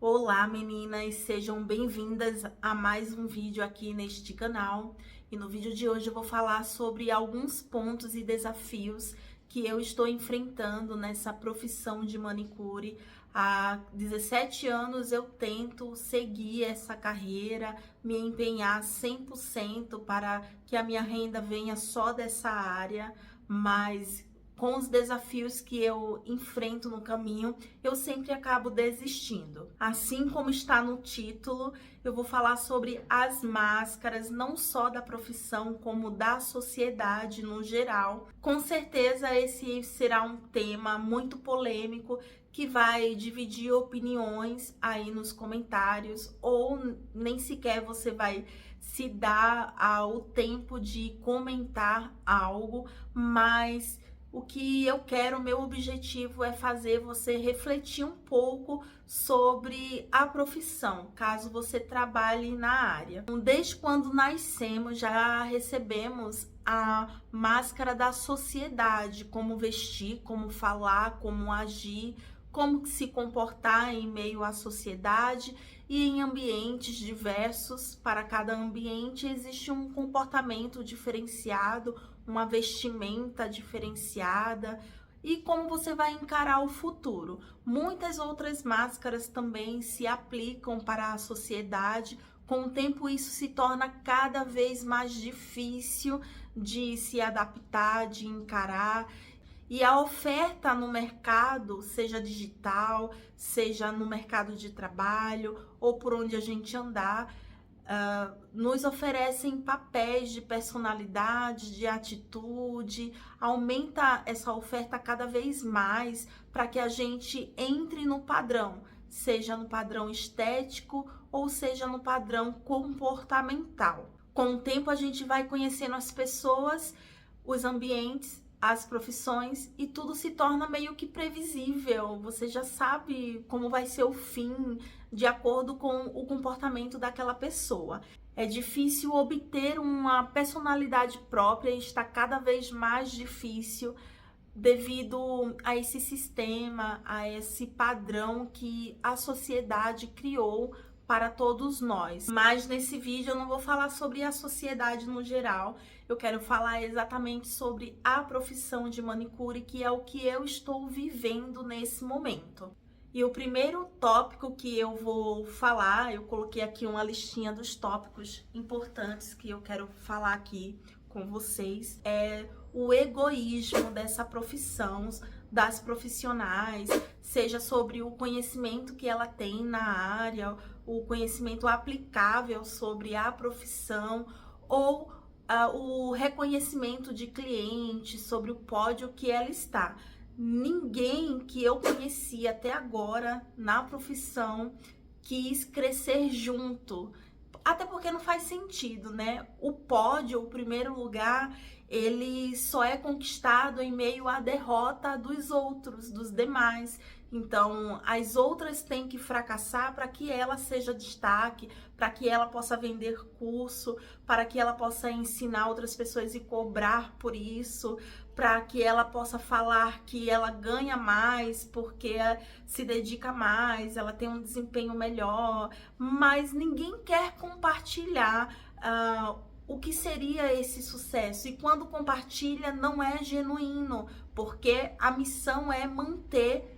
Olá meninas, sejam bem-vindas a mais um vídeo aqui neste canal. E no vídeo de hoje eu vou falar sobre alguns pontos e desafios que eu estou enfrentando nessa profissão de manicure. Há 17 anos eu tento seguir essa carreira, me empenhar 100% para que a minha renda venha só dessa área, mas com os desafios que eu enfrento no caminho, eu sempre acabo desistindo. Assim como está no título, eu vou falar sobre as máscaras, não só da profissão, como da sociedade no geral. Com certeza esse será um tema muito polêmico que vai dividir opiniões aí nos comentários, ou nem sequer você vai se dar ao tempo de comentar algo, mas o que eu quero, meu objetivo é fazer você refletir um pouco sobre a profissão, caso você trabalhe na área. Desde quando nascemos, já recebemos a máscara da sociedade, como vestir, como falar, como agir, como se comportar em meio à sociedade e em ambientes diversos. Para cada ambiente existe um comportamento diferenciado, uma vestimenta diferenciada e como você vai encarar o futuro. Muitas outras máscaras também se aplicam para a sociedade. Com o tempo isso se torna cada vez mais difícil de se adaptar, de encarar. E a oferta no mercado, seja digital, seja no mercado de trabalho ou por onde a gente andar, nos oferecem papéis de personalidade, de atitude, aumenta essa oferta cada vez mais para que a gente entre no padrão, seja no padrão estético ou seja no padrão comportamental. Com o tempo a gente vai conhecendo as pessoas, os ambientes, as profissões e tudo se torna meio que previsível. Você já sabe como vai ser o fim de acordo com o comportamento daquela pessoa. É difícil obter uma personalidade própria e está cada vez mais difícil devido a esse sistema, a esse padrão que a sociedade criou para todos nós. Mas nesse vídeo eu não vou falar sobre a sociedade no geral, eu quero falar exatamente sobre a profissão de manicure, que é o que eu estou vivendo nesse momento. E o primeiro tópico que eu vou falar, eu coloquei aqui uma listinha dos tópicos importantes que eu quero falar aqui com vocês, é o egoísmo dessa profissão, das profissionais, seja sobre o conhecimento que ela tem na área, o conhecimento aplicável sobre a profissão, ou o reconhecimento de clientes sobre o pódio que ela está. Ninguém que eu conheci até agora na profissão quis crescer junto, até porque não faz sentido, né? O pódio, o primeiro lugar, ele só é conquistado em meio à derrota dos outros, dos demais. Então, as outras têm que fracassar para que ela seja destaque, para que ela possa vender curso, para que ela possa ensinar outras pessoas e cobrar por isso, para que ela possa falar que ela ganha mais porque se dedica mais, ela tem um desempenho melhor, mas ninguém quer compartilhar o que seria esse sucesso. E quando compartilha, não é genuíno, porque a missão é manter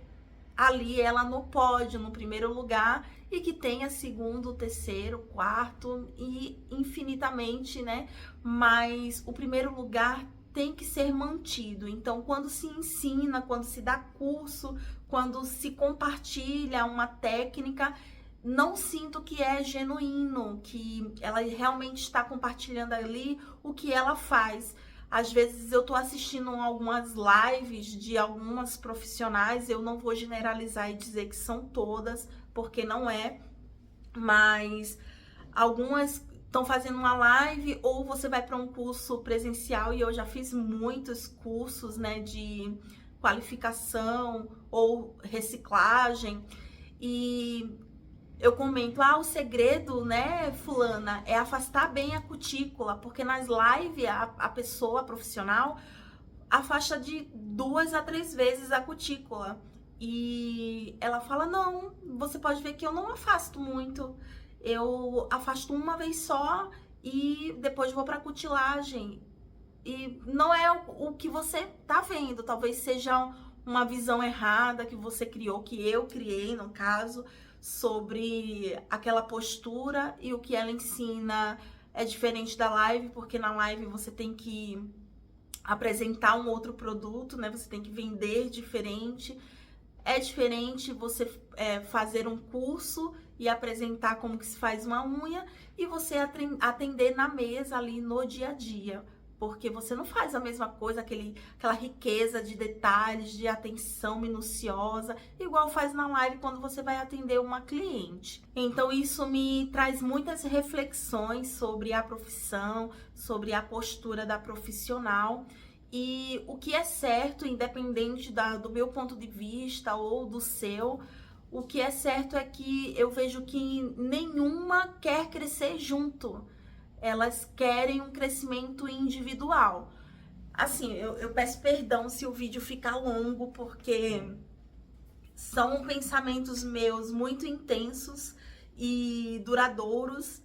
ali ela no pódio, no primeiro lugar, e que tenha segundo, terceiro, quarto e infinitamente, né? Mas o primeiro lugar tem que ser mantido. Então, quando se ensina, quando se dá curso, quando se compartilha uma técnica, não sinto que é genuíno, que ela realmente está compartilhando ali o que ela faz. Às vezes eu tô assistindo algumas lives de algumas profissionais, eu não vou generalizar e dizer que são todas, porque não é, mas algumas estão fazendo uma live ou você vai para um curso presencial, e eu já fiz muitos cursos, né, de qualificação ou reciclagem, e eu comento, o segredo, né, fulana, é afastar bem a cutícula, porque nas lives a pessoa, a profissional, afasta de 2 a 3 vezes a cutícula. E ela fala, não, você pode ver que eu não afasto muito. Eu afasto uma vez só e depois vou pra cutilagem. E não é o que você tá vendo, talvez seja uma visão errada que você criou, que eu criei, no caso, sobre aquela postura, e o que ela ensina é diferente da live, porque na live você tem que apresentar um outro produto, né? Você tem que vender diferente. É diferente você fazer um curso e apresentar como que se faz uma unha e você atender na mesa ali no dia a dia. Porque você não faz a mesma coisa, aquela riqueza de detalhes, de atenção minuciosa, igual faz na live quando você vai atender uma cliente. Então isso me traz muitas reflexões sobre a profissão, sobre a postura da profissional. E o que é certo, independente do meu ponto de vista ou do seu, o que é certo é que eu vejo que nenhuma quer crescer junto. Elas querem um crescimento individual. Assim, eu peço perdão se o vídeo ficar longo, porque são pensamentos meus muito intensos e duradouros.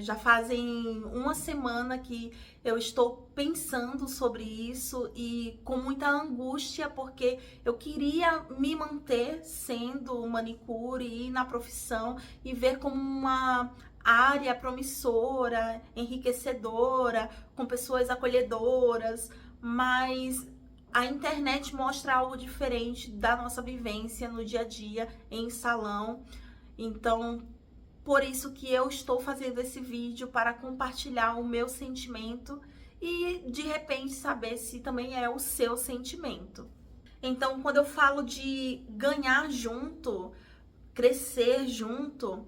Já fazem uma semana que eu estou pensando sobre isso e com muita angústia, porque eu queria me manter sendo manicure e na profissão e ver como uma área promissora, enriquecedora, com pessoas acolhedoras, mas a internet mostra algo diferente da nossa vivência no dia a dia em salão. Então, por isso que eu estou fazendo esse vídeo, para compartilhar o meu sentimento e de repente saber se também é o seu sentimento. Então, quando eu falo de ganhar junto, crescer junto,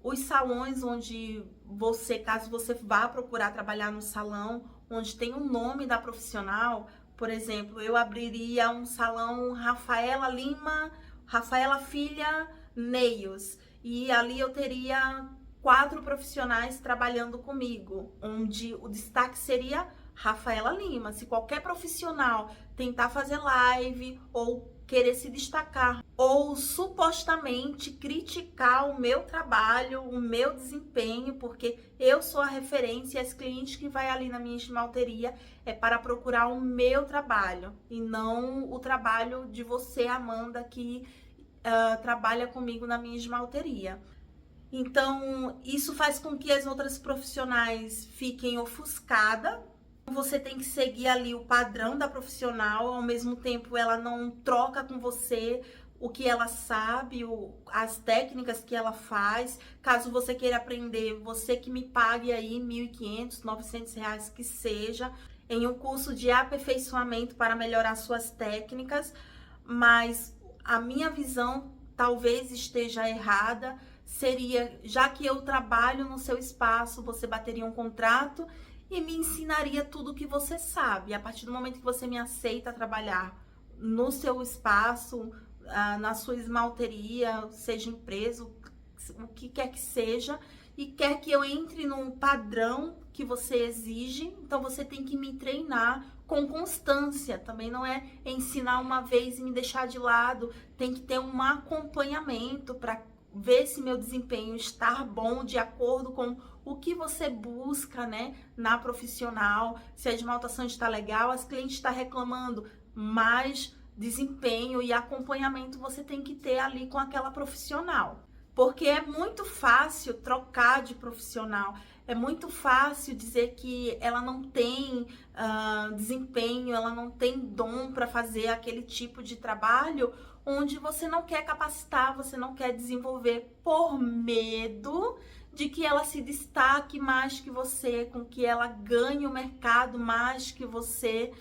os salões onde você, caso você vá procurar trabalhar no salão, onde tem o nome da profissional, por exemplo, eu abriria um salão Rafaela Filha Nails. E ali eu teria 4 profissionais trabalhando comigo, onde o destaque seria Rafaela Lima. Se qualquer profissional tentar fazer live ou querer se destacar ou supostamente criticar o meu trabalho, o meu desempenho, porque eu sou a referência e as clientes que vai ali na minha esmalteria é para procurar o meu trabalho e não o trabalho de você, Amanda, que trabalha comigo na minha esmalteria. Então, isso faz com que as outras profissionais fiquem ofuscadas. Você tem que seguir ali o padrão da profissional, ao mesmo tempo ela não troca com você o que ela sabe, as técnicas que ela faz. Caso você queira aprender, você que me pague aí R$1.500, R$900 que seja, em um curso de aperfeiçoamento para melhorar suas técnicas, mas a minha visão talvez esteja errada, seria, já que eu trabalho no seu espaço, você bateria um contrato e me ensinaria tudo o que você sabe. A partir do momento que você me aceita trabalhar no seu espaço, na sua esmalteria, seja empresa, o que quer que seja, e quer que eu entre num padrão que você exige, então você tem que me treinar com constância. Também não é ensinar uma vez e me deixar de lado, tem que ter um acompanhamento para ver se meu desempenho está bom de acordo com o que você busca, né, na profissional. Se a esmaltação está legal, as clientes estão reclamando, mais desempenho e acompanhamento você tem que ter ali com aquela profissional. Porque é muito fácil trocar de profissional, é muito fácil dizer que ela não tem desempenho, ela não tem dom para fazer aquele tipo de trabalho, onde você não quer capacitar, você não quer desenvolver por medo de que ela se destaque mais que você, com que ela ganhe o mercado mais que você.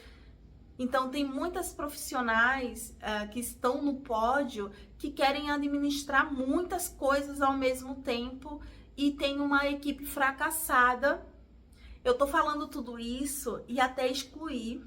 Então, tem muitas profissionais que estão no pódio que querem administrar muitas coisas ao mesmo tempo e tem uma equipe fracassada. Eu tô falando tudo isso e até excluir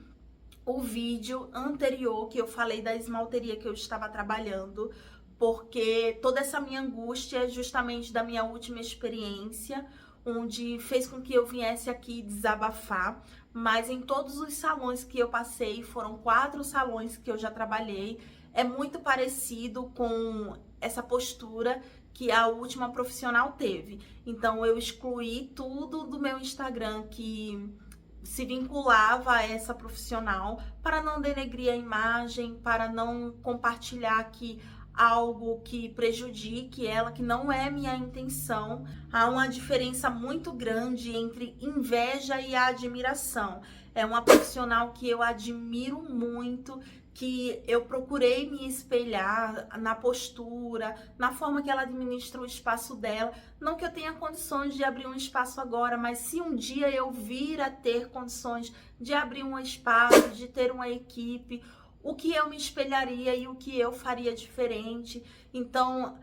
o vídeo anterior que eu falei da esmalteria que eu estava trabalhando, porque toda essa minha angústia é justamente da minha última experiência, onde fez com que eu viesse aqui desabafar. Mas em todos os salões que eu passei, foram 4 salões que eu já trabalhei, é muito parecido com essa postura que a última profissional teve. Então eu excluí tudo do meu Instagram que se vinculava a essa profissional para não denegrir a imagem, para não compartilhar aqui algo que prejudique ela, que não é minha intenção. Há uma diferença muito grande entre inveja e admiração. É uma profissional que eu admiro muito, que eu procurei me espelhar na postura, na forma que ela administra o espaço dela. Não que eu tenha condições de abrir um espaço agora, mas se um dia eu vir a ter condições de abrir um espaço, de ter uma equipe, o que eu me espelharia e o que eu faria diferente. Então,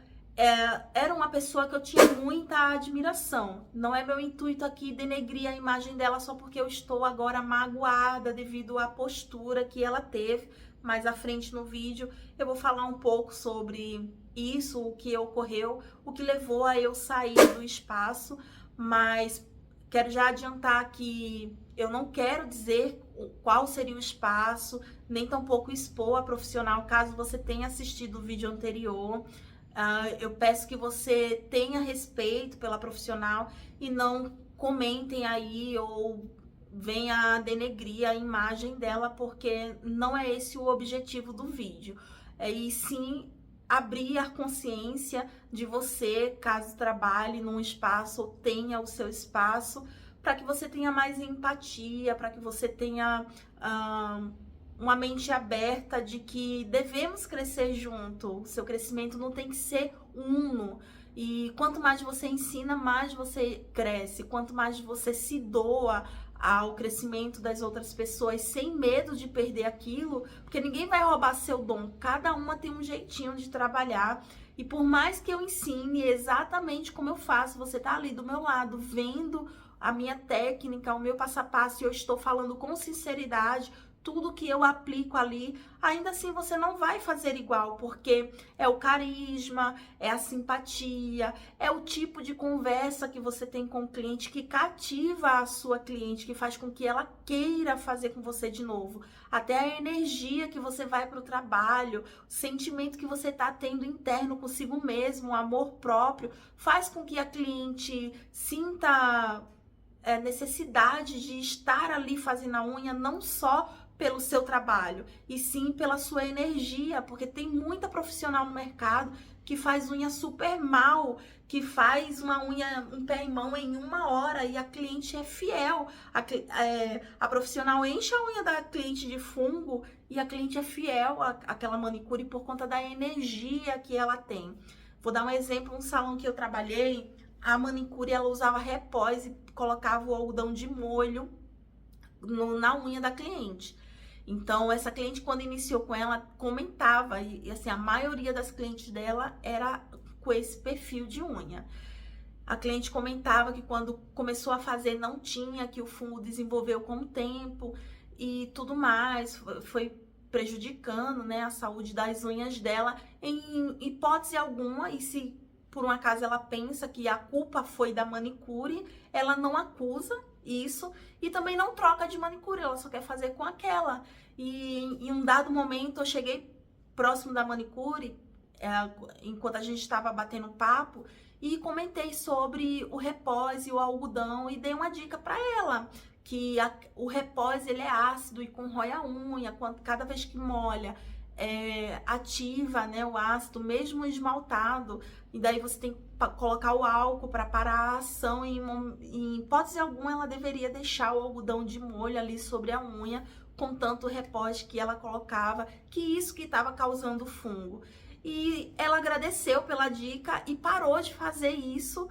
era uma pessoa que eu tinha muita admiração. Não é meu intuito aqui denegrir a imagem dela só porque eu estou agora magoada devido à postura que ela teve. Mais à frente no vídeo eu vou falar um pouco sobre isso, o que ocorreu, o que levou a eu sair do espaço, mas quero já adiantar que eu não quero dizer qual seria o espaço, nem tampouco expor a profissional, caso você tenha assistido o vídeo anterior. Eu peço que você tenha respeito pela profissional e não comentem aí ou venha denegrir a imagem dela, porque não é esse o objetivo do vídeo. E sim abrir a consciência de você, caso trabalhe num espaço ou tenha o seu espaço, para que você tenha mais empatia, para que você tenha uma mente aberta de que devemos crescer junto. O seu crescimento não tem que ser uno. E quanto mais você ensina, mais você cresce. Quanto mais você se doa ao crescimento das outras pessoas, sem medo de perder aquilo, porque ninguém vai roubar seu dom. Cada uma tem um jeitinho de trabalhar. E por mais que eu ensine exatamente como eu faço, você tá ali do meu lado, vendo a minha técnica, o meu passo a passo, e eu estou falando com sinceridade tudo que eu aplico ali, ainda assim você não vai fazer igual, porque é o carisma, é a simpatia, é o tipo de conversa que você tem com o cliente que cativa a sua cliente, que faz com que ela queira fazer com você de novo. Até a energia que você vai para o trabalho, o sentimento que você está tendo interno consigo mesmo, o amor próprio, faz com que a cliente sinta necessidade de estar ali fazendo a unha, não só pelo seu trabalho, e sim pela sua energia, porque tem muita profissional no mercado que faz unha super mal, que faz uma unha, um pé e mão em 1 hora, e a cliente é fiel. A profissional enche a unha da cliente de fungo e a cliente é fiel àquela manicure por conta da energia que ela tem. Vou dar um exemplo, um salão que eu trabalhei, a manicure ela usava repós e colocava o algodão de molho na unha da cliente. Então, essa cliente, quando iniciou com ela, comentava, e assim, a maioria das clientes dela era com esse perfil de unha. A cliente comentava que quando começou a fazer não tinha, que o fungo desenvolveu com o tempo e tudo mais, foi prejudicando, né, a saúde das unhas dela em hipótese alguma. E se por um acaso ela pensa que a culpa foi da manicure, ela não acusa isso e também não troca de manicure, ela só quer fazer com aquela. E em um dado momento eu cheguei próximo da manicure, enquanto a gente estava batendo papo, e comentei sobre o repós e o algodão e dei uma dica para ela, que o repós ele é ácido e corrói a unha, cada vez que molha, ativa, né, o ácido, mesmo esmaltado, e daí você tem que colocar o álcool para parar a ação, e em hipótese alguma ela deveria deixar o algodão de molho ali sobre a unha, com tanto repós que ela colocava, que isso que estava causando fungo. E ela agradeceu pela dica e parou de fazer isso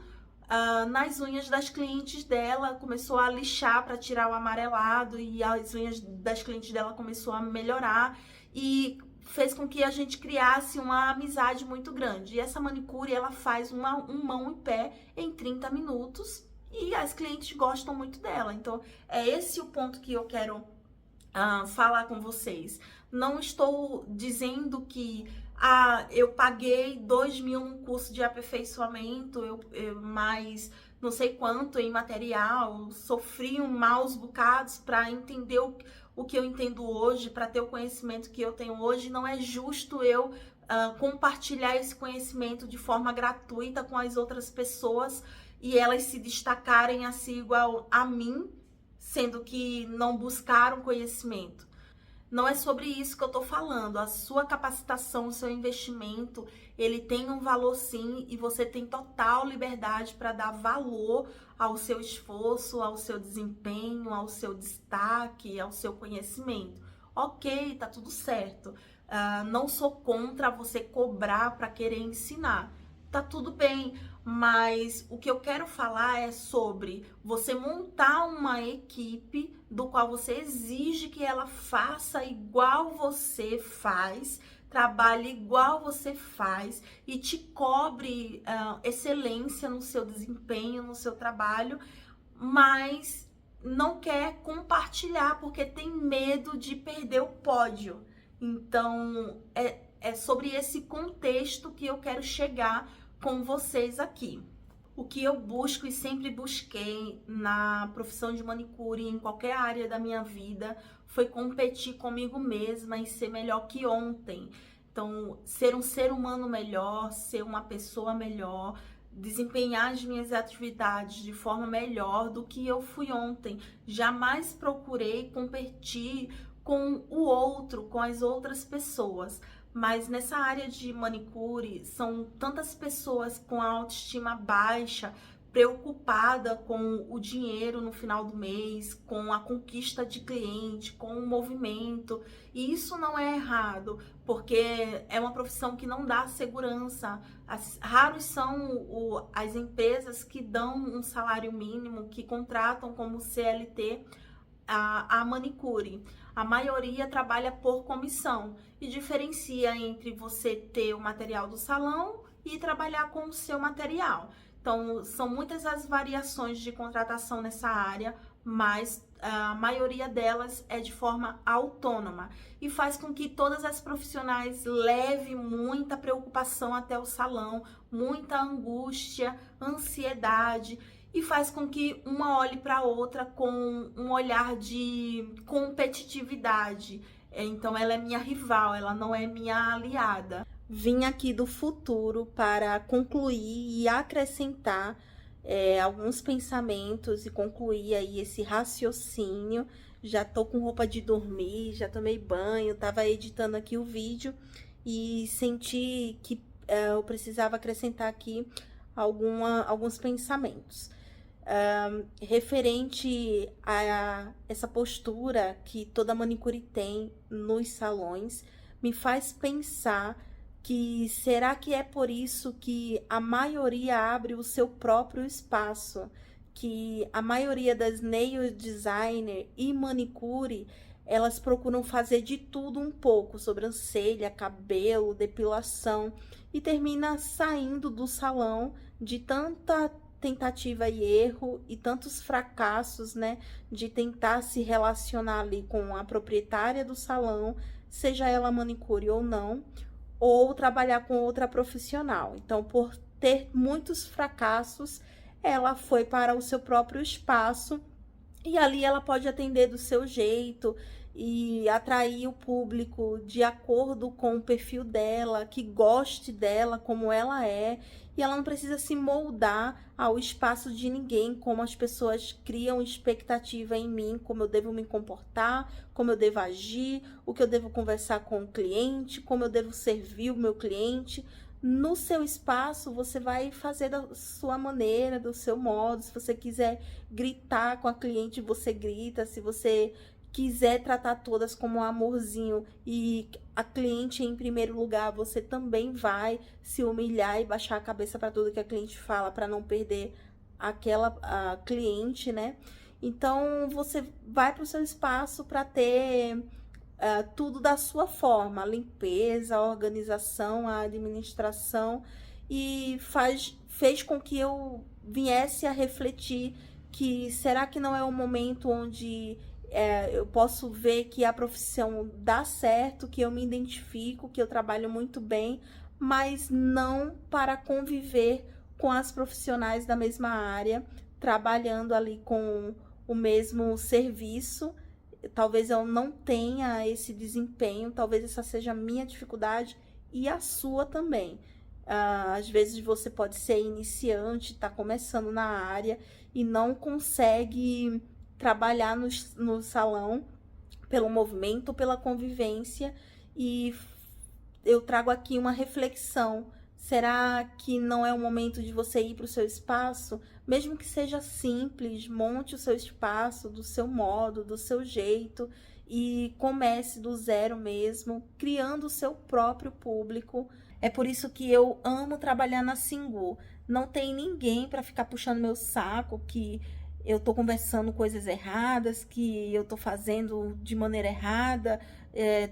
nas unhas das clientes dela, começou a lixar para tirar o amarelado, e as unhas das clientes dela começou a melhorar, e fez com que a gente criasse uma amizade muito grande. E essa manicure, ela faz um mão e pé em 30 minutos e as clientes gostam muito dela. Então, é esse o ponto que eu quero falar com vocês. Não estou dizendo que eu paguei 2.000 num curso de aperfeiçoamento, mais não sei quanto em material, sofri maus bocados para entender o que eu entendo hoje, para ter o conhecimento que eu tenho hoje, não é justo eu compartilhar esse conhecimento de forma gratuita com as outras pessoas e elas se destacarem assim igual a mim, sendo que não buscaram conhecimento. Não é sobre isso que eu tô falando. A sua capacitação, o seu investimento, ele tem um valor sim, e você tem total liberdade para dar valor ao seu esforço, ao seu desempenho, ao seu destaque, ao seu conhecimento. Ok, tá tudo certo. Não sou contra você cobrar para querer ensinar. Tá tudo bem, mas o que eu quero falar é sobre você montar uma equipe do qual você exige que ela faça igual você faz, trabalhe igual você faz e te cobre excelência no seu desempenho, no seu trabalho, mas não quer compartilhar porque tem medo de perder o pódio. Então, é sobre esse contexto que eu quero chegar com vocês aqui. O que eu busco e sempre busquei na profissão de manicure, em qualquer área da minha vida, foi competir comigo mesma e ser melhor que ontem. Então, ser um ser humano melhor, ser uma pessoa melhor, desempenhar as minhas atividades de forma melhor do que eu fui ontem. Jamais procurei competir com o outro, com as outras pessoas. Mas nessa área de manicure, são tantas pessoas com a autoestima baixa, preocupada com o dinheiro no final do mês, com a conquista de cliente, com o movimento. E isso não é errado, porque é uma profissão que não dá segurança. Raros são as empresas que dão um salário mínimo, que contratam como CLT a manicure. A maioria trabalha por comissão e diferencia entre você ter o material do salão e trabalhar com o seu material. Então, são muitas as variações de contratação nessa área, mas a maioria delas é de forma autônoma e faz com que todas as profissionais levem muita preocupação até o salão, muita angústia, ansiedade, e faz com que uma olhe para a outra com um olhar de competitividade. Então, ela é minha rival, ela não é minha aliada. Vim aqui do futuro para concluir e acrescentar alguns pensamentos e concluir aí esse raciocínio. Já tô com roupa de dormir, já tomei banho, tava editando aqui o vídeo e senti que eu precisava acrescentar aqui alguns pensamentos. Referente a essa postura que toda manicure tem nos salões, me faz pensar que será que é por isso que a maioria abre o seu próprio espaço, que a maioria das nail designer e manicure, elas procuram fazer de tudo um pouco, sobrancelha, cabelo, depilação, e termina saindo do salão de tanta tentativa e erro e tantos fracassos, né, de tentar se relacionar ali com a proprietária do salão, seja ela manicure ou não, ou trabalhar com outra profissional. Então, por ter muitos fracassos, ela foi para o seu próprio espaço e ali ela pode atender do seu jeito e atrair o público de acordo com o perfil dela, que goste dela como ela é, e ela não precisa se moldar ao espaço de ninguém, como as pessoas criam expectativa em mim, como eu devo me comportar, como eu devo agir, o que eu devo conversar com o cliente, como eu devo servir o meu cliente. No seu espaço, você vai fazer da sua maneira, do seu modo. Se você quiser gritar com a cliente, você grita. Se você quiser tratar todas como um amorzinho e a cliente em primeiro lugar, você também vai se humilhar e baixar a cabeça para tudo que a cliente fala, para não perder aquela cliente, né? Então, você vai para o seu espaço para ter tudo da sua forma, a limpeza, a organização, a administração, e fez com que eu viesse a refletir que será que não é um momento onde eu posso ver que a profissão dá certo, que eu me identifico, que eu trabalho muito bem, mas não para conviver com as profissionais da mesma área, trabalhando ali com o mesmo serviço talvez eu não tenha esse desempenho, talvez essa seja a minha dificuldade e a sua também. Às vezes você pode ser iniciante, está começando na área e não consegue trabalhar no salão pelo movimento, pela convivência, e eu trago aqui uma reflexão. Será que não é o momento de você ir para o seu espaço? Mesmo que seja simples, monte o seu espaço do seu modo, do seu jeito, e comece do zero mesmo, criando o seu próprio público. É por isso que eu amo trabalhar na Singu. Não tem ninguém para ficar puxando meu saco que eu tô conversando coisas erradas, que eu tô fazendo de maneira errada,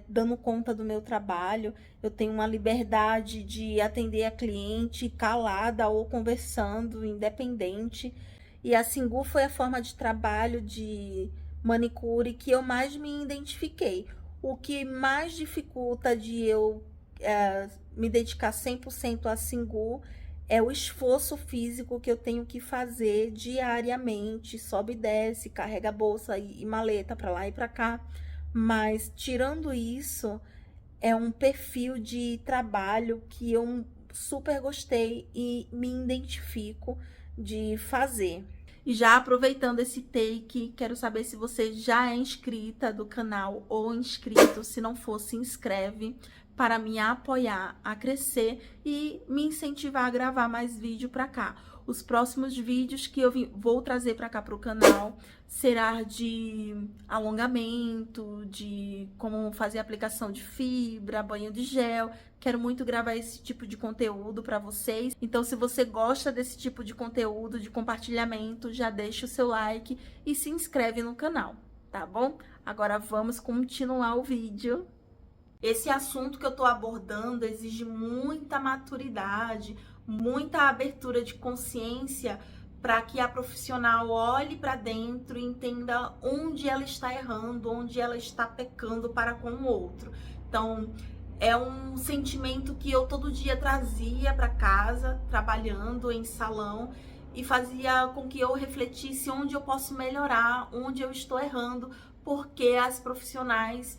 dando conta do meu trabalho. Eu tenho uma liberdade de atender a cliente calada ou conversando, independente. E a Singu foi a forma de trabalho de manicure que eu mais me identifiquei. O que mais dificulta de eu me dedicar 100% a Singu é o esforço físico que eu tenho que fazer diariamente, sobe e desce, carrega bolsa e maleta para lá e para cá. Mas tirando isso, é um perfil de trabalho que eu super gostei e me identifico de fazer. E já aproveitando esse take, quero saber se você já é inscrita do canal ou inscrito. Se não for, se inscreve para me apoiar a crescer e me incentivar a gravar mais vídeo para cá. Os próximos vídeos que eu vou trazer para cá para o canal será de alongamento, de como fazer aplicação de fibra, banho de gel. Quero muito gravar esse tipo de conteúdo para vocês. Então, se você gosta desse tipo de conteúdo, de compartilhamento, já deixa o seu like e se inscreve no canal, tá bom? Agora vamos continuar o vídeo. Esse assunto que eu tô abordando exige muita maturidade, muita abertura de consciência para que a profissional olhe para dentro e entenda onde ela está errando, onde ela está pecando para com o outro. Então, é um sentimento que eu todo dia trazia para casa, trabalhando em salão, e fazia com que eu refletisse onde eu posso melhorar, onde eu estou errando, porque as profissionais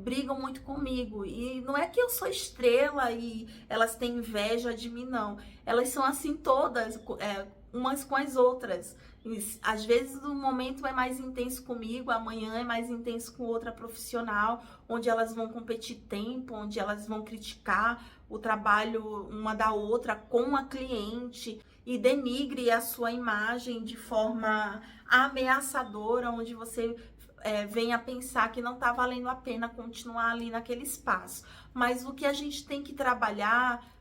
brigam muito comigo. E não é que eu sou estrela e elas têm inveja de mim, não. Elas são assim todas, umas com as outras. E, às vezes o momento é mais intenso comigo, amanhã é mais intenso com outra profissional, onde elas vão competir tempo, onde elas vão criticar o trabalho uma da outra com a cliente e denigre a sua imagem de forma ameaçadora, onde você vem a pensar que não está valendo a pena continuar ali naquele espaço. Mas o que a gente tem que trabalhar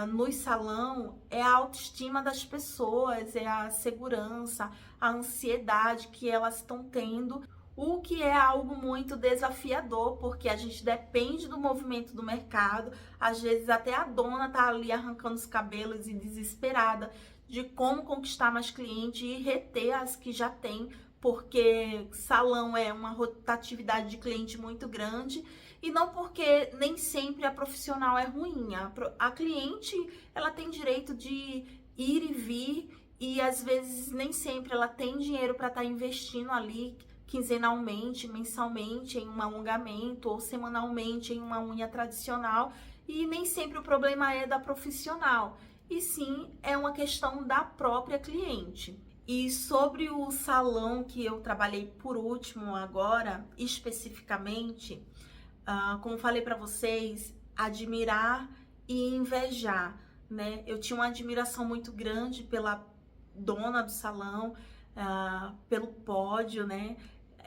no salão é a autoestima das pessoas, é a segurança, a ansiedade que elas estão tendo, o que é algo muito desafiador, porque a gente depende do movimento do mercado. Às vezes até a dona tá ali arrancando os cabelos e desesperada de como conquistar mais cliente e reter as que já tem, porque salão é uma rotatividade de cliente muito grande, e não porque nem sempre a profissional é ruim. A cliente, ela tem direito de ir e vir, e às vezes nem sempre ela tem dinheiro para estar investindo ali quinzenalmente, mensalmente em um alongamento, ou semanalmente em uma unha tradicional, e nem sempre o problema é da profissional, e sim é uma questão da própria cliente. E sobre o salão que eu trabalhei por último agora, especificamente, como falei para vocês, admirar e invejar, né? Eu tinha uma admiração muito grande pela dona do salão, pelo pódio, né?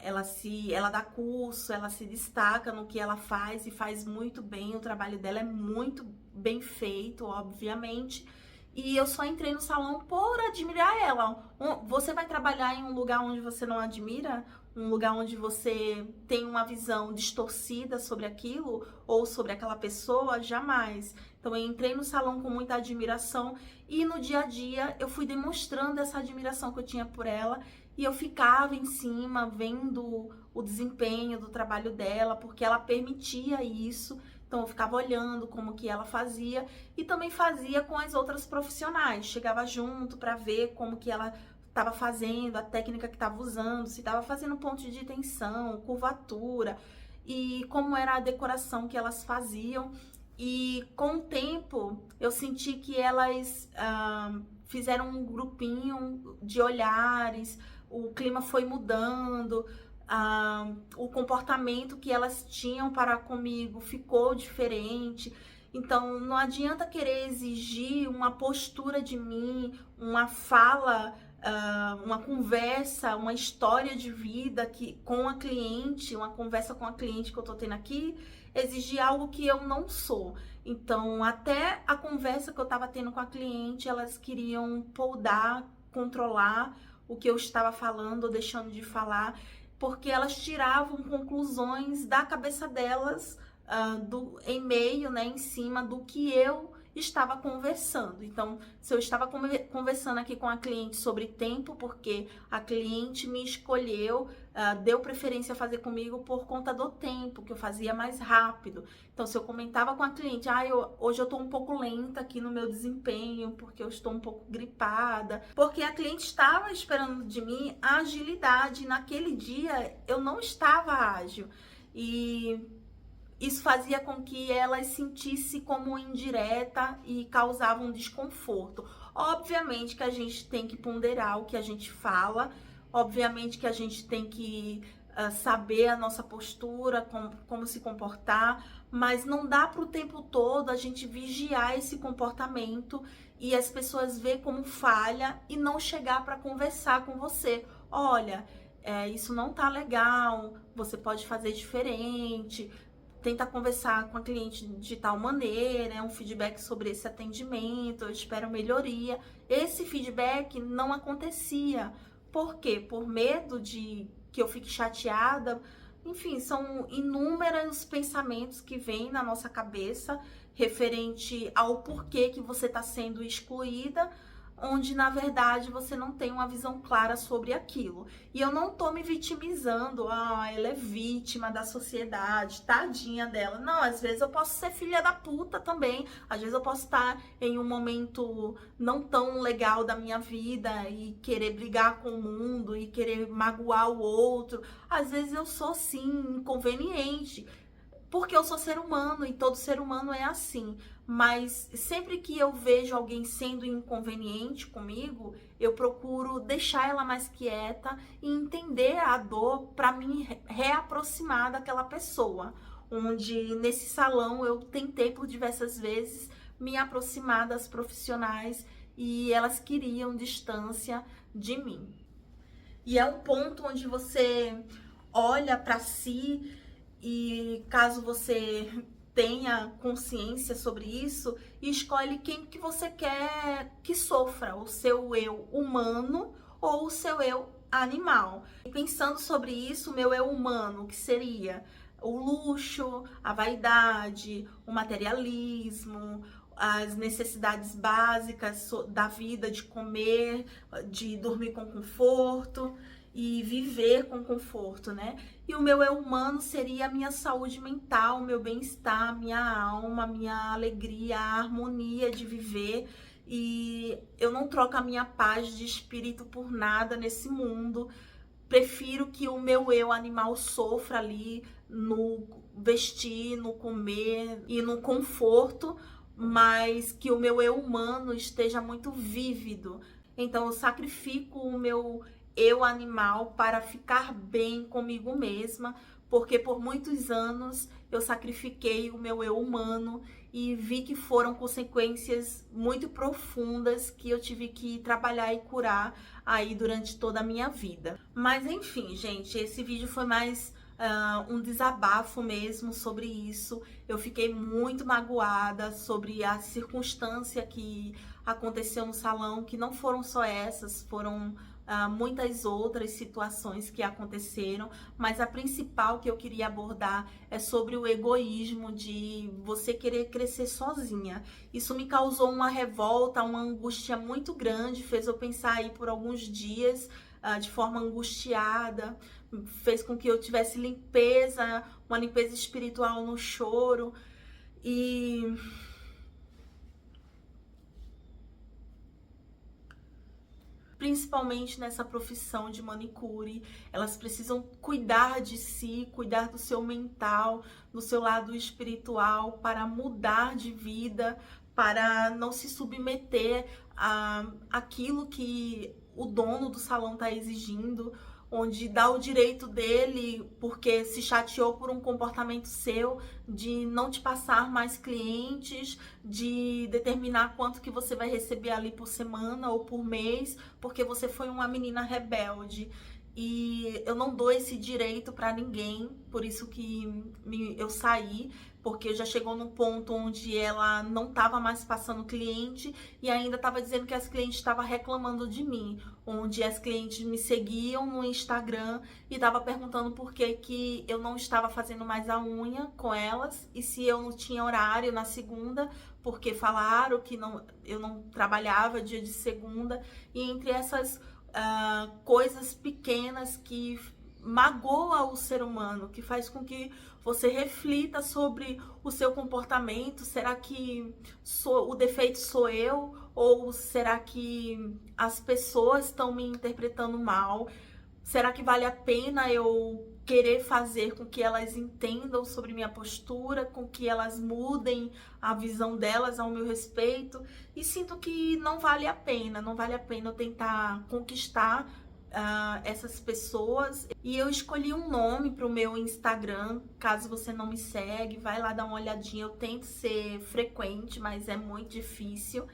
Ela dá curso, ela se destaca no que ela faz e faz muito bem. O trabalho dela é muito bem feito, obviamente. E eu só entrei no salão por admirar ela. Você vai trabalhar em um lugar onde você não admira? Um lugar onde você tem uma visão distorcida sobre aquilo ou sobre aquela pessoa? Jamais. Então eu entrei no salão com muita admiração e no dia a dia eu fui demonstrando essa admiração que eu tinha por ela, e eu ficava em cima vendo o desempenho do trabalho dela, porque ela permitia isso. Então eu ficava olhando como que ela fazia, e também fazia com as outras profissionais. Chegava junto para ver como que ela estava fazendo, a técnica que estava usando, se estava fazendo ponto de tensão, curvatura e como era a decoração que elas faziam. E com o tempo eu senti que elas fizeram um grupinho de olhares, o clima foi mudando, o comportamento que elas tinham para comigo ficou diferente. Então, não adianta querer exigir uma postura de mim, uma fala, uma conversa, uma história de vida com a cliente, uma conversa com a cliente que eu tô tendo aqui, exigir algo que eu não sou. Então, até a conversa que eu tava tendo com a cliente, elas queriam podar, controlar o que eu estava falando ou deixando de falar, porque elas tiravam conclusões da cabeça delas, do e-mail, né, em cima do que eu estava conversando. Então, se eu estava conversando aqui com a cliente sobre tempo, porque a cliente me escolheu, deu preferência a fazer comigo por conta do tempo, que eu fazia mais rápido. Então, se eu comentava com a cliente, hoje eu tô um pouco lenta aqui no meu desempenho, porque eu estou um pouco gripada, porque a cliente estava esperando de mim a agilidade. Naquele dia, eu não estava ágil. E isso fazia com que elas sentissem como indireta e causava um desconforto. Obviamente que a gente tem que ponderar o que a gente fala, obviamente que a gente tem que saber a nossa postura, como se comportar, mas não dá para o tempo todo a gente vigiar esse comportamento e as pessoas ver como falha e não chegar para conversar com você. Olha, isso não tá legal, você pode fazer diferente. Tenta conversar com a cliente de tal maneira, um feedback sobre esse atendimento, eu espero melhoria. Esse feedback não acontecia. Por quê? Por medo de que eu fique chateada. Enfim, são inúmeros pensamentos que vêm na nossa cabeça referente ao porquê que você está sendo excluída, onde na verdade você não tem uma visão clara sobre aquilo. E eu não tô me vitimizando, ela é vítima da sociedade, tadinha dela. Não, às vezes eu posso ser filha da puta também, às vezes eu posso estar em um momento não tão legal da minha vida e querer brigar com o mundo e querer magoar o outro. Às vezes eu sou sim inconveniente, porque eu sou ser humano e todo ser humano é assim. Mas sempre que eu vejo alguém sendo inconveniente comigo, eu procuro deixar ela mais quieta e entender a dor para me reaproximar daquela pessoa. Onde nesse salão eu tentei por diversas vezes me aproximar das profissionais e elas queriam distância de mim. E é um ponto onde você olha para si. E caso você tenha consciência sobre isso, escolhe quem que você quer que sofra, o seu eu humano ou o seu eu animal. E pensando sobre isso, o meu eu humano, que seria o luxo, a vaidade, o materialismo, as necessidades básicas da vida, de comer, de dormir com conforto e viver com conforto, né? E o meu eu humano seria a minha saúde mental, meu bem-estar, minha alma, minha alegria, a harmonia de viver. E eu não troco a minha paz de espírito por nada nesse mundo. Prefiro que o meu eu animal sofra ali no vestir, no comer e no conforto, mas que o meu eu humano esteja muito vívido. Então eu sacrifico o meu eu animal para ficar bem comigo mesma, porque por muitos anos eu sacrifiquei o meu eu humano e vi que foram consequências muito profundas que eu tive que trabalhar e curar aí durante toda a minha vida. Mas enfim, gente, esse vídeo foi mais um desabafo mesmo sobre isso. Eu fiquei muito magoada sobre a circunstância que aconteceu no salão, que não foram só essas, foram muitas outras situações que aconteceram, mas a principal que eu queria abordar é sobre o egoísmo de você querer crescer sozinha. Isso me causou uma revolta, uma angústia muito grande, fez eu pensar aí por alguns dias de forma angustiada, fez com que eu tivesse limpeza, uma limpeza espiritual no choro. E principalmente nessa profissão de manicure. Elas precisam cuidar de si, cuidar do seu mental, do seu lado espiritual, para mudar de vida, para não se submeter a aquilo que o dono do salão está exigindo, onde dá o direito dele, porque se chateou por um comportamento seu, de não te passar mais clientes, de determinar quanto que você vai receber ali por semana ou por mês, porque você foi uma menina rebelde. E eu não dou esse direito para ninguém, por isso que eu saí, porque já chegou num ponto onde ela não estava mais passando cliente e ainda estava dizendo que as clientes estavam reclamando de mim, onde as clientes me seguiam no Instagram e estava perguntando por que eu não estava fazendo mais a unha com elas e se eu não tinha horário na segunda, porque falaram que eu não trabalhava dia de segunda. E entre essas coisas pequenas que magoa o ser humano, que faz com que você reflita sobre o seu comportamento. Será que o defeito sou eu? Ou será que as pessoas estão me interpretando mal? Será que vale a pena eu querer fazer com que elas entendam sobre minha postura, com que elas mudem a visão delas ao meu respeito? E sinto que não vale a pena eu tentar conquistar essas pessoas. E eu escolhi um nome para o meu Instagram. Caso você não me segue, vai lá dar uma olhadinha. Eu tento ser frequente, mas é muito difícil.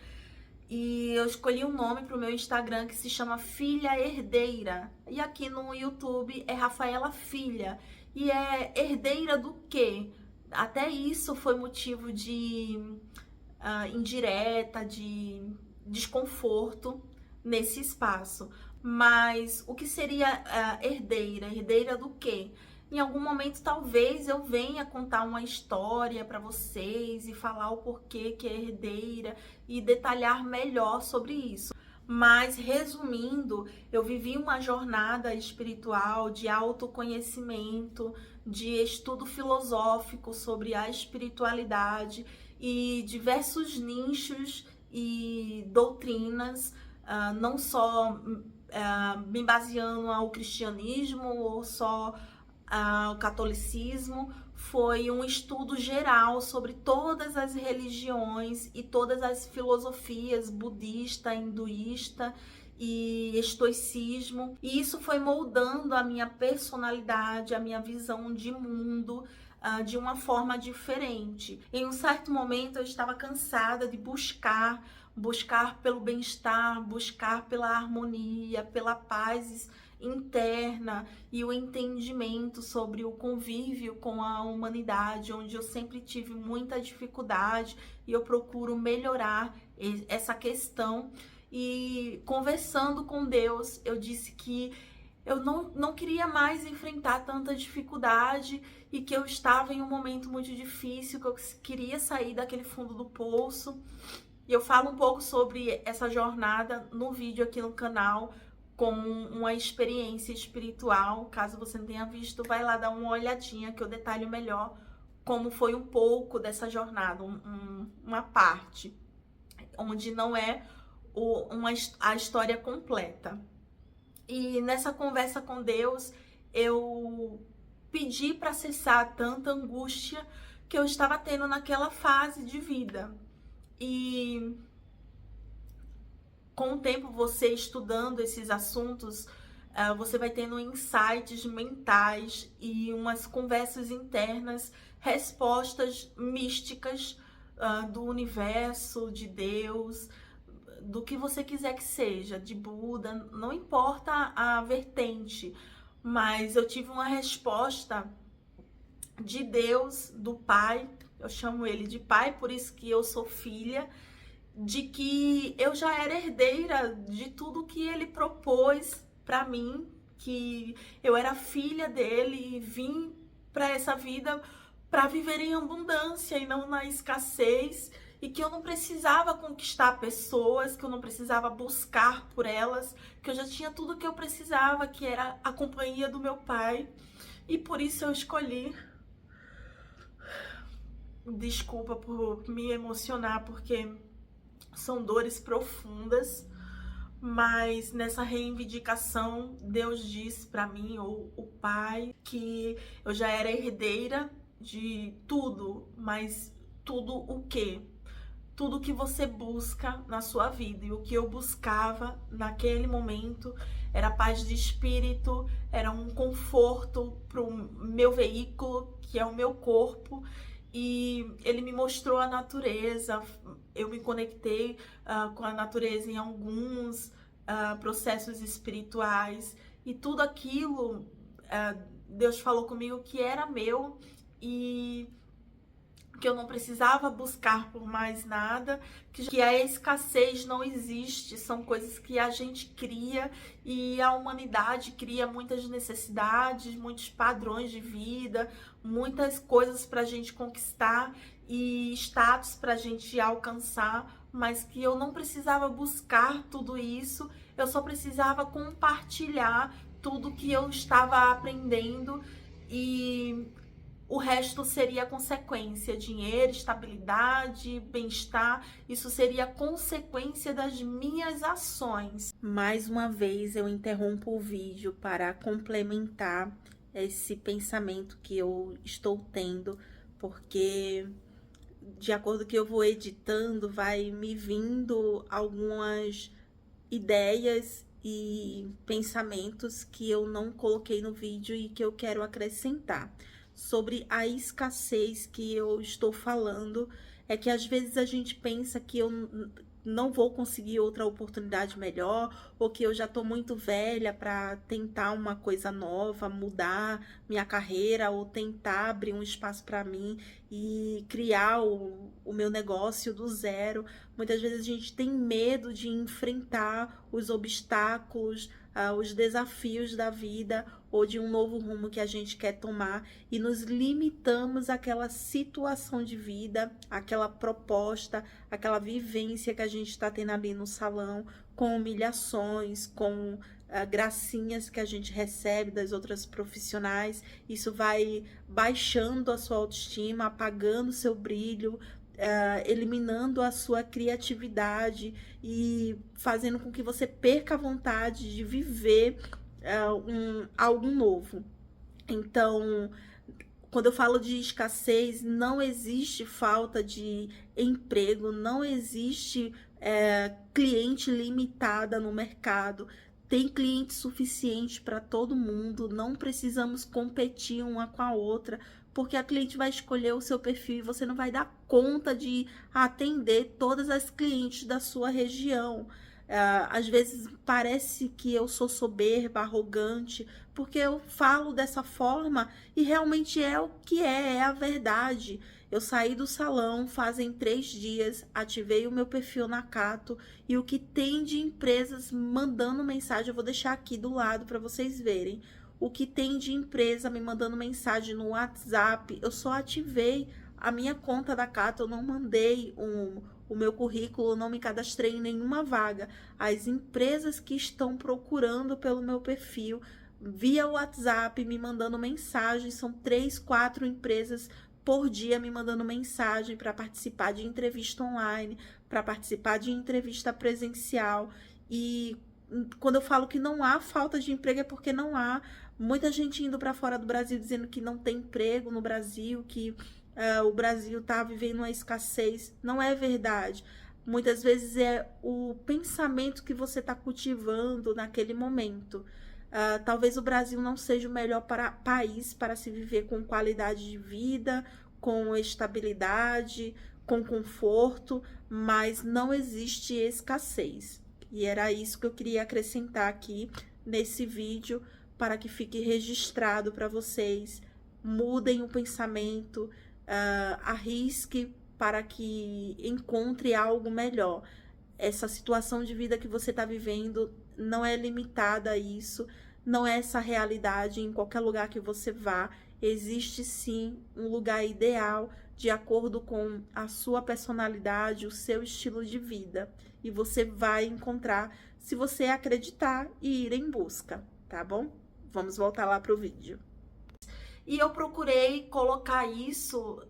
E eu escolhi um nome para o meu Instagram que se chama Filha Herdeira. E aqui no YouTube é Rafaela Filha. E é herdeira do quê? Até isso foi motivo de indireta, de desconforto nesse espaço. Mas o que seria herdeira? Herdeira do quê? Em algum momento, talvez eu venha contar uma história para vocês e falar o porquê que é herdeira e detalhar melhor sobre isso. Mas, resumindo, eu vivi uma jornada espiritual de autoconhecimento, de estudo filosófico sobre a espiritualidade e diversos nichos e doutrinas, não só me baseando ao cristianismo ou só o catolicismo. Foi um estudo geral sobre todas as religiões e todas as filosofias, budista, hinduísta e estoicismo. E isso foi moldando a minha personalidade, a minha visão de mundo de uma forma diferente. Em um certo momento eu estava cansada de buscar pelo bem-estar, buscar pela harmonia, pela paz interna e o entendimento sobre o convívio com a humanidade, onde eu sempre tive muita dificuldade e eu procuro melhorar essa questão. E conversando com Deus, eu disse que eu não queria mais enfrentar tanta dificuldade e que eu estava em um momento muito difícil, que eu queria sair daquele fundo do poço. E eu falo um pouco sobre essa jornada no vídeo aqui no canal, com uma experiência espiritual. Caso você não tenha visto, vai lá dar uma olhadinha que eu detalho melhor como foi um pouco dessa jornada, uma parte, onde não é a história completa. E nessa conversa com Deus, eu pedi para cessar tanta angústia que eu estava tendo naquela fase de vida. E com o tempo, você estudando esses assuntos, você vai tendo insights mentais e umas conversas internas, respostas místicas do universo, de Deus, do que você quiser que seja, de Buda, não importa a vertente, mas eu tive uma resposta de Deus, do Pai. Eu chamo ele de Pai, por isso que eu sou filha, de que eu já era herdeira de tudo que ele propôs para mim, que eu era filha dele e vim para essa vida para viver em abundância e não na escassez, e que eu não precisava conquistar pessoas, que eu não precisava buscar por elas, que eu já tinha tudo que eu precisava, que era a companhia do meu Pai. E por isso eu escolhi. Desculpa por me emocionar, porque são dores profundas, Mas nessa reivindicação, Deus disse para mim, ou o Pai, que eu já era herdeira de tudo, mas tudo o quê? Tudo que você busca na sua vida. E o que eu buscava naquele momento era paz de espírito, era um conforto para o meu veículo, que é o meu corpo. E ele me mostrou a natureza, eu me conectei com a natureza em alguns processos espirituais. E tudo aquilo, Deus falou comigo que era meu e que eu não precisava buscar por mais nada, que a escassez não existe, são coisas que a gente cria e a humanidade cria muitas necessidades, muitos padrões de vida, muitas coisas para a gente conquistar e status para a gente alcançar, mas que eu não precisava buscar tudo isso, eu só precisava compartilhar tudo que eu estava aprendendo e o resto seria consequência, dinheiro, estabilidade, bem-estar, isso seria consequência das minhas ações. Mais uma vez eu interrompo o vídeo para complementar esse pensamento que eu estou tendo, porque de acordo com o que eu vou editando, vai me vindo algumas ideias e pensamentos que eu não coloquei no vídeo e que eu quero acrescentar. Sobre a escassez que eu estou falando, é que às vezes a gente pensa que eu não vou conseguir outra oportunidade melhor, ou que eu já estou muito velha para tentar uma coisa nova, mudar minha carreira, ou tentar abrir um espaço para mim e criar o meu negócio do zero. Muitas vezes a gente tem medo de enfrentar os obstáculos, os desafios da vida ou de um novo rumo que a gente quer tomar e nos limitamos àquela situação de vida, àquela proposta, àquela vivência que a gente está tendo ali no salão, com humilhações, com gracinhas que a gente recebe das outras profissionais. Isso vai baixando a sua autoestima, apagando o seu brilho, eliminando a sua criatividade e fazendo com que você perca a vontade de viver algo novo. Então, quando eu falo de escassez, não existe falta de emprego, não existe cliente limitada no mercado. Tem cliente suficiente para todo mundo, não precisamos competir uma com a outra, porque a cliente vai escolher o seu perfil e você não vai dar conta de atender todas as clientes da sua região. Às vezes parece que eu sou soberba, arrogante, porque eu falo dessa forma e realmente é o que é a verdade. Eu saí do salão fazem 3 dias, ativei o meu perfil na Cato e o que tem de empresas mandando mensagem, eu vou deixar aqui do lado para vocês verem. O que tem de empresa me mandando mensagem no WhatsApp, eu só ativei a minha conta da Cato, eu não mandei o meu currículo, não me cadastrei em nenhuma vaga. As empresas que estão procurando pelo meu perfil, via WhatsApp, me mandando mensagem, são 3, 4 empresas por dia me mandando mensagem para participar de entrevista online, para participar de entrevista presencial. E quando eu falo que não há falta de emprego, é porque não há. Muita gente indo para fora do Brasil dizendo que não tem emprego no Brasil, que o Brasil está vivendo uma escassez. Não é verdade. Muitas vezes é o pensamento que você está cultivando naquele momento. Talvez o Brasil não seja o melhor país para se viver com qualidade de vida, com estabilidade, com conforto, mas não existe escassez. E era isso que eu queria acrescentar aqui nesse vídeo, para que fique registrado para vocês. Mudem o pensamento, arrisque para que encontre algo melhor. Essa situação de vida que você está vivendo não é limitada a isso, não é essa realidade em qualquer lugar que você vá. Existe sim um lugar ideal de acordo com a sua personalidade, o seu estilo de vida. E você vai encontrar se você acreditar e ir em busca, tá bom? Vamos voltar lá pro vídeo. E eu procurei colocar isso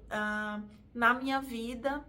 na minha vida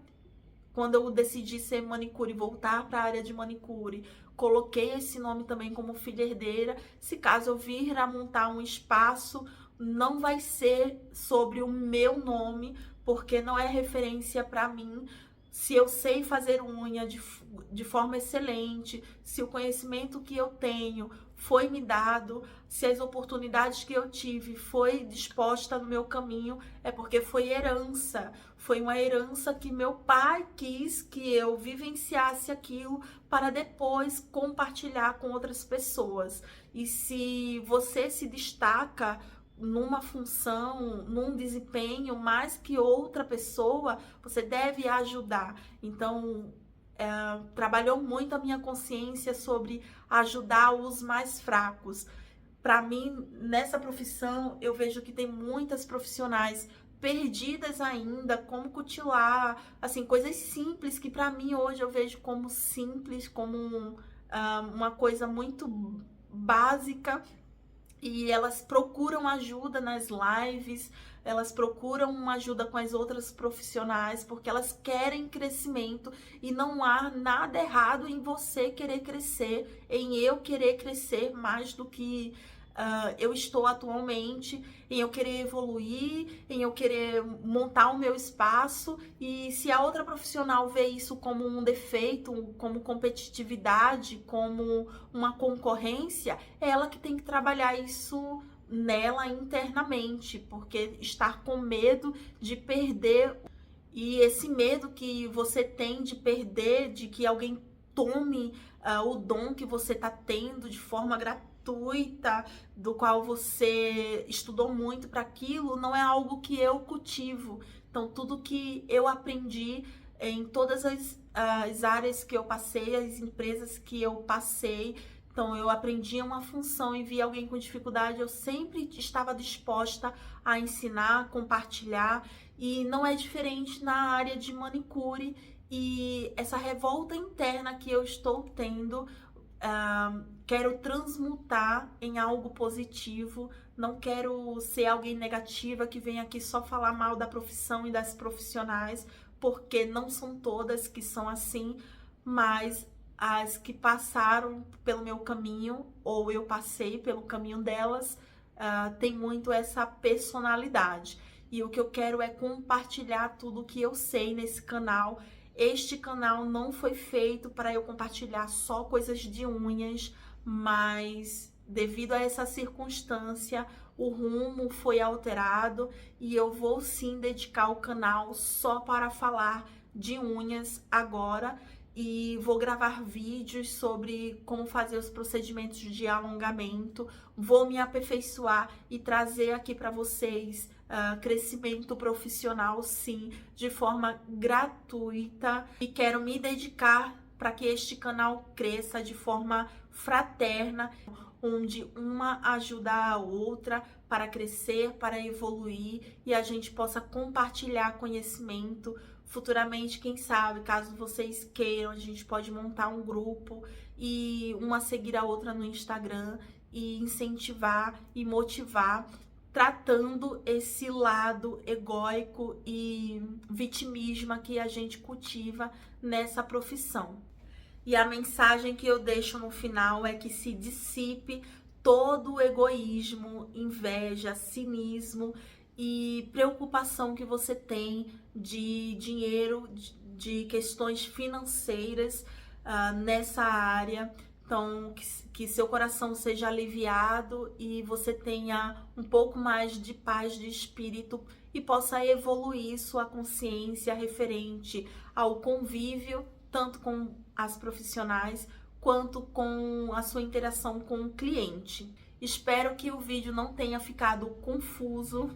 quando eu decidi ser manicure, voltar para a área de manicure, coloquei esse nome também como filha herdeira. Se caso eu vir a montar um espaço, não vai ser sobre o meu nome, porque não é referência para mim. Se eu sei fazer unha de forma excelente, se o conhecimento que eu tenho foi me dado, se as oportunidades que eu tive foi disposta no meu caminho, é porque foi herança. Foi uma herança que meu pai quis que eu vivenciasse aquilo para depois compartilhar com outras pessoas. E se você se destaca numa função, num desempenho mais que outra pessoa, você deve ajudar. Então, trabalhou muito a minha consciência sobre ajudar os mais fracos. Para mim, nessa profissão, eu vejo que tem muitas profissionais perdidas ainda, como cutilar, assim, coisas simples que para mim hoje eu vejo como simples, como uma coisa muito básica. E elas procuram ajuda nas lives, elas procuram uma ajuda com as outras profissionais, porque elas querem crescimento e não há nada errado em você querer crescer, em eu querer crescer mais do que eu estou atualmente, em eu querer evoluir, em eu querer montar o meu espaço. E se a outra profissional vê isso como um defeito, como competitividade, como uma concorrência, é ela que tem que trabalhar isso nela internamente, porque estar com medo de perder, e esse medo que você tem de perder, de que alguém tome o dom que você está tendo de forma gratuita, do qual você estudou muito para aquilo, não é algo que eu cultivo. Então, tudo que eu aprendi em todas as áreas que eu passei, as empresas que eu passei, então eu aprendi uma função e vi alguém com dificuldade, eu sempre estava disposta a ensinar, compartilhar, e não é diferente na área de manicure. E essa revolta interna que eu estou tendo, quero transmutar em algo positivo. Não quero ser alguém negativa que vem aqui só falar mal da profissão e das profissionais, porque não são todas que são assim, mas as que passaram pelo meu caminho, ou eu passei pelo caminho delas, tem muito essa personalidade. E o que eu quero é compartilhar tudo o que eu sei nesse canal. Este canal não foi feito para eu compartilhar só coisas de unhas, mas devido a essa circunstância, o rumo foi alterado e eu vou sim dedicar o canal só para falar de unhas agora. E vou gravar vídeos sobre como fazer os procedimentos de alongamento, vou me aperfeiçoar e trazer aqui para vocês crescimento profissional, sim, de forma gratuita. E quero me dedicar para que este canal cresça de forma fraterna, onde uma ajuda a outra para crescer, para evoluir, e a gente possa compartilhar conhecimento. Futuramente, quem sabe, caso vocês queiram, a gente pode montar um grupo e uma seguir a outra no Instagram e incentivar e motivar, tratando esse lado egóico e vitimismo que a gente cultiva nessa profissão. E a mensagem que eu deixo no final é que se dissipe todo o egoísmo, inveja, cinismo e preocupação que você tem de dinheiro, de questões financeiras nessa área. Então, que seu coração seja aliviado e você tenha um pouco mais de paz de espírito e possa evoluir sua consciência referente ao convívio, tanto com as profissionais quanto com a sua interação com o cliente. Espero que o vídeo não tenha ficado confuso.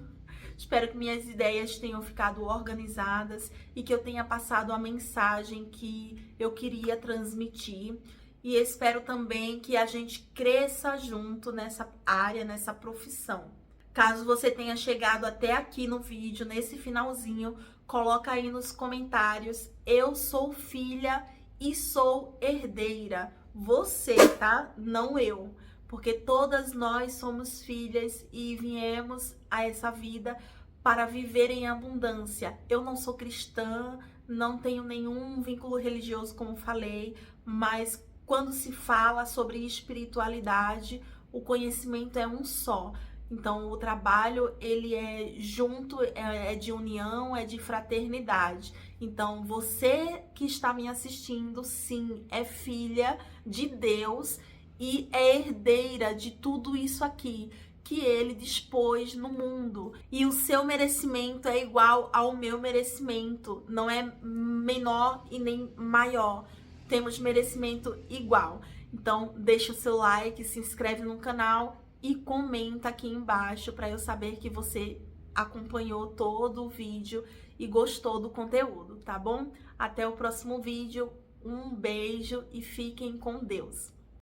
Espero que minhas ideias tenham ficado organizadas e que eu tenha passado a mensagem que eu queria transmitir. E espero também que a gente cresça junto nessa área, nessa profissão. Caso você tenha chegado até aqui no vídeo, nesse finalzinho, coloca aí nos comentários: eu sou filha e sou herdeira. Você, tá? Não eu. Porque todas nós somos filhas e viemos a essa vida para viver em abundância. Eu não sou cristã, não tenho nenhum vínculo religioso, como falei, mas quando se fala sobre espiritualidade, o conhecimento é um só. Então, o trabalho, ele é junto, é de união, é de fraternidade. Então, você que está me assistindo, sim, é filha de Deus e é herdeira de tudo isso aqui que ele dispôs no mundo. E o seu merecimento é igual ao meu merecimento, não é menor e nem maior. Temos merecimento igual. Então, deixa o seu like, se inscreve no canal e comenta aqui embaixo para eu saber que você acompanhou todo o vídeo e gostou do conteúdo, tá bom? Até o próximo vídeo, um beijo e fiquem com Deus!